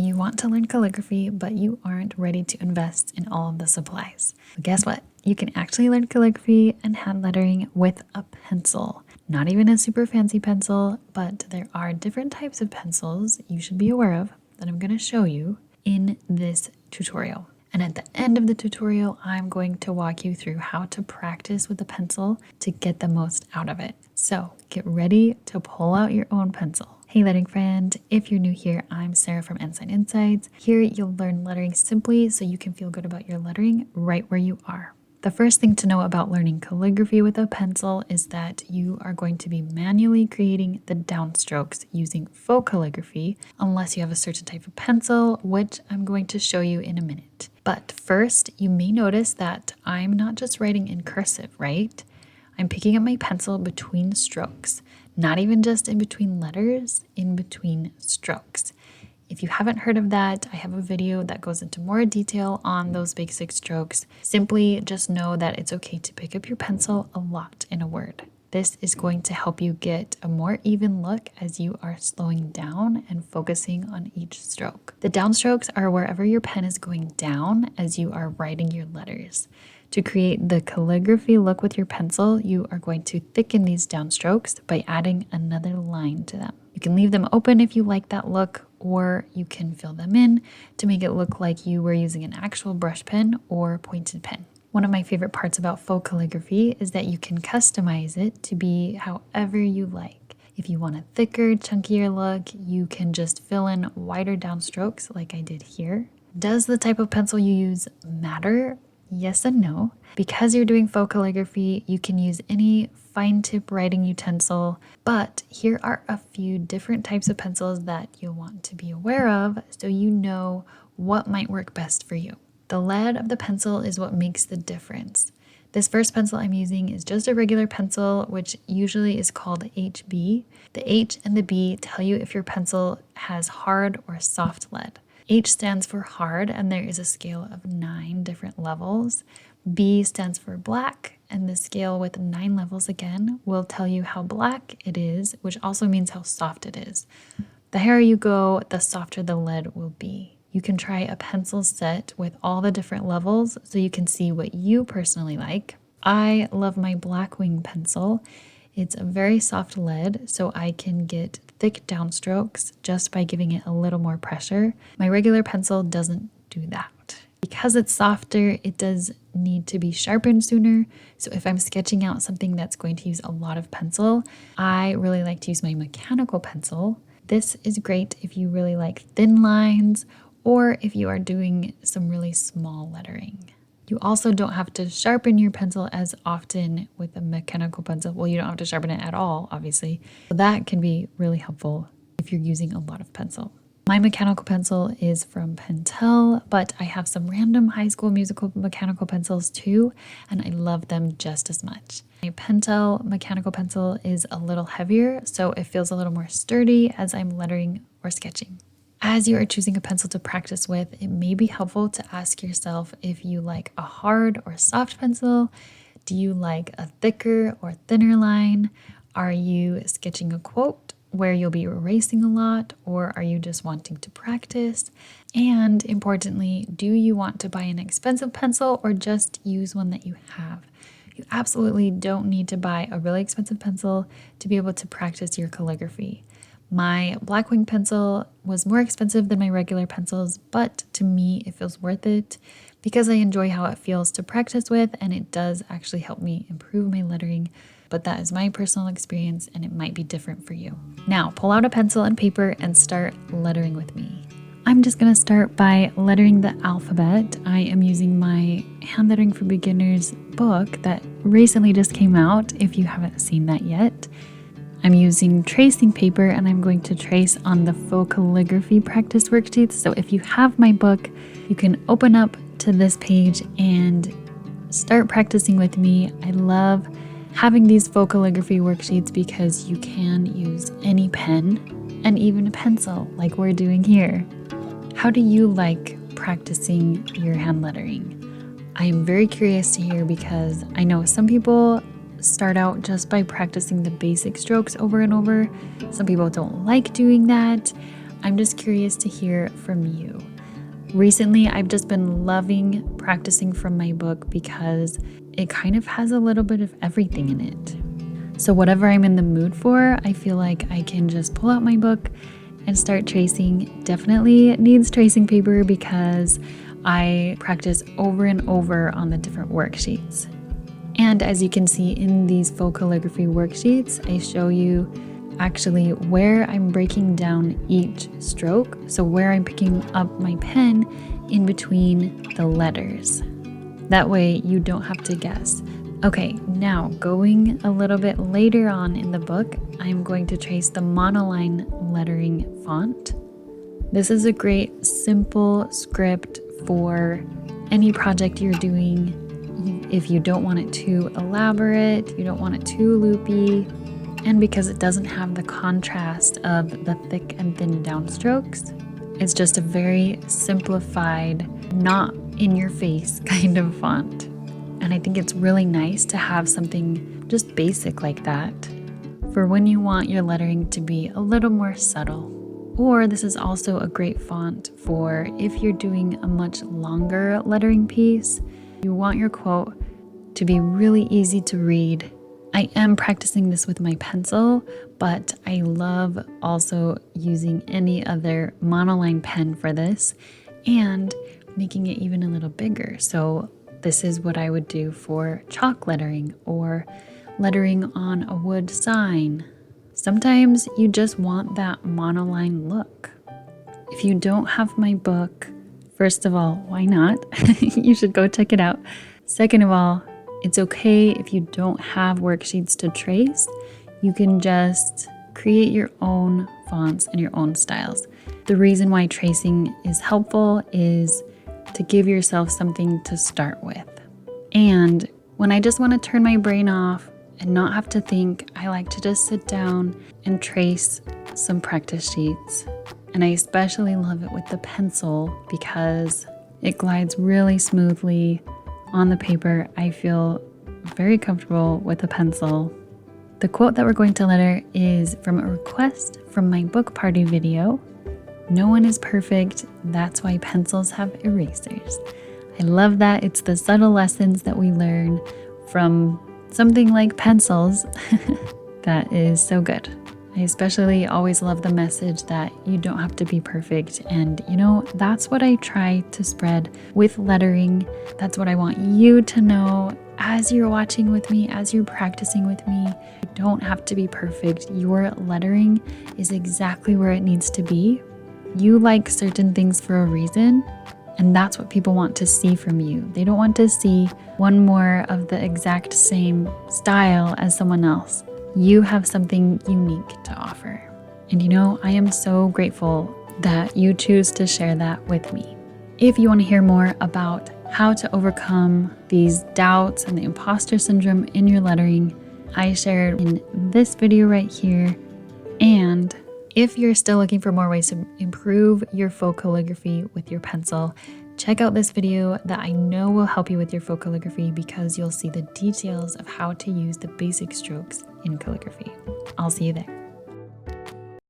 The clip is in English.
You want to learn calligraphy, but you aren't ready to invest in all of the supplies. Well, guess what? You can actually learn calligraphy and hand lettering with a pencil. Not even a super fancy pencil, but there are different types of pencils you should be aware of that I'm going to show you in this tutorial. And at the end of the tutorial, I'm going to walk you through how to practice with the pencil to get the most out of it. So get ready to pull out your own pencil. Hey lettering friend, if you're new here, I'm Sarah from Ensign Insights. Here you'll learn lettering simply so you can feel good about your lettering right where you are. The first thing to know about learning calligraphy with a pencil is that you are going to be manually creating the downstrokes using faux calligraphy, unless you have a certain type of pencil, which I'm going to show you in a minute. But first, you may notice that I'm not just writing in cursive, right? I'm picking up my pencil between strokes, not even just in between letters, in between strokes. If you haven't heard of that, I have a video that goes into more detail on those basic strokes. Simply just know that it's okay to pick up your pencil a lot in a word. This is going to help you get a more even look as you are slowing down and focusing on each stroke. The downstrokes are wherever your pen is going down as you are writing your letters. To create the calligraphy look with your pencil, you are going to thicken these downstrokes by adding another line to them. You can leave them open if you like that look, or you can fill them in to make it look like you were using an actual brush pen or pointed pen. One of my favorite parts about faux calligraphy is that you can customize it to be however you like. If you want a thicker, chunkier look, you can just fill in wider downstrokes like I did here. Does the type of pencil you use matter? Yes and no. Because you're doing faux calligraphy, you can use any fine tip writing utensil, but here are a few different types of pencils that you'll want to be aware of so you know what might work best for you. The lead of the pencil is what makes the difference. This first pencil I'm using is just a regular pencil, which usually is called HB. The H and the B tell you if your pencil has hard or soft lead. H stands for hard, and there is a scale of 9 different levels. B stands for black, and the scale with 9 levels again will tell you how black it is, which also means how soft it is. The higher you go, the softer the lead will be. You can try a pencil set with all the different levels so you can see what you personally like. I love my Blackwing pencil. It's a very soft lead, so I can get thick downstrokes just by giving it a little more pressure. My regular pencil doesn't do that. Because it's softer, it does need to be sharpened sooner. So if I'm sketching out something that's going to use a lot of pencil, I really like to use my mechanical pencil. This is great if you really like thin lines or if you are doing some really small lettering. You also don't have to sharpen your pencil as often with a mechanical pencil. Well, you don't have to sharpen it at all, obviously. So that can be really helpful if you're using a lot of pencil. My mechanical pencil is from Pentel, but I have some random high school musical mechanical pencils too, and I love them just as much. My Pentel mechanical pencil is a little heavier, so it feels a little more sturdy as I'm lettering or sketching. As you are choosing a pencil to practice with, it may be helpful to ask yourself if you like a hard or soft pencil. Do you like a thicker or thinner line? Are you sketching a quote where you'll be erasing a lot, or are you just wanting to practice? And importantly, do you want to buy an expensive pencil or just use one that you have? You absolutely don't need to buy a really expensive pencil to be able to practice your calligraphy. My Blackwing pencil was more expensive than my regular pencils, but to me it feels worth it because I enjoy how it feels to practice with, and it does actually help me improve my lettering. But that is my personal experience, and it might be different for you. Now, pull out a pencil and paper and start lettering with me. I'm just going to start by lettering the alphabet. I am using my Hand Lettering for Beginners book that recently just came out, if you haven't seen that yet. I'm using tracing paper, and I'm going to trace on the faux calligraphy practice worksheets. So if you have my book, you can open up to this page and start practicing with me. I love having these faux calligraphy worksheets because you can use any pen and even a pencil like we're doing here. How do you like practicing your hand lettering? I am very curious to hear because I know some people start out just by practicing the basic strokes over and over. Some people don't like doing that. I'm just curious to hear from you. Recently, I've just been loving practicing from my book because it kind of has a little bit of everything in it. So whatever I'm in the mood for, I feel like I can just pull out my book and start tracing. Definitely needs tracing paper because I practice over and over on the different worksheets. And as you can see in these faux calligraphy worksheets, I show you actually where I'm breaking down each stroke. So where I'm picking up my pen in between the letters. That way you don't have to guess. Okay, now going a little bit later on in the book, I'm going to trace the monoline lettering font. This is a great simple script for any project you're doing. If you don't want it too elaborate, you don't want it too loopy, and because it doesn't have the contrast of the thick and thin downstrokes, it's just a very simplified, not in your face kind of font. And I think it's really nice to have something just basic like that for when you want your lettering to be a little more subtle. Or this is also a great font for if you're doing a much longer lettering piece, you want your quote to be really easy to read. I am practicing this with my pencil, but I love also using any other monoline pen for this and making it even a little bigger. So this is what I would do for chalk lettering or lettering on a wood sign. Sometimes you just want that monoline look. If you don't have my book, first of all, why not? You should go check it out. Second of all, it's okay if you don't have worksheets to trace. You can just create your own fonts and your own styles. The reason why tracing is helpful is to give yourself something to start with. And when I just want to turn my brain off and not have to think, I like to just sit down and trace some practice sheets. And I especially love it with the pencil because it glides really smoothly on the paper. I feel very comfortable with a pencil. The quote that we're going to letter is from a request from my book party video. No one is perfect. That's why pencils have erasers. I love that. It's the subtle lessons that we learn from something like pencils. That is so good. I especially always love the message that you don't have to be perfect. And you know, that's what I try to spread with lettering. That's what I want you to know as you're watching with me, as you're practicing with me. You don't have to be perfect. Your lettering is exactly where it needs to be. You like certain things for a reason, and that's what people want to see from you. They don't want to see one more of the exact same style as someone else. You have something unique to offer. And you know, I am so grateful that you choose to share that with me. If you want to hear more about how to overcome these doubts and the imposter syndrome in your lettering, I shared in this video right here. And if you're still looking for more ways to improve your faux calligraphy with your pencil, check out this video that I know will help you with your faux calligraphy because you'll see the details of how to use the basic strokes in calligraphy. I'll see you there.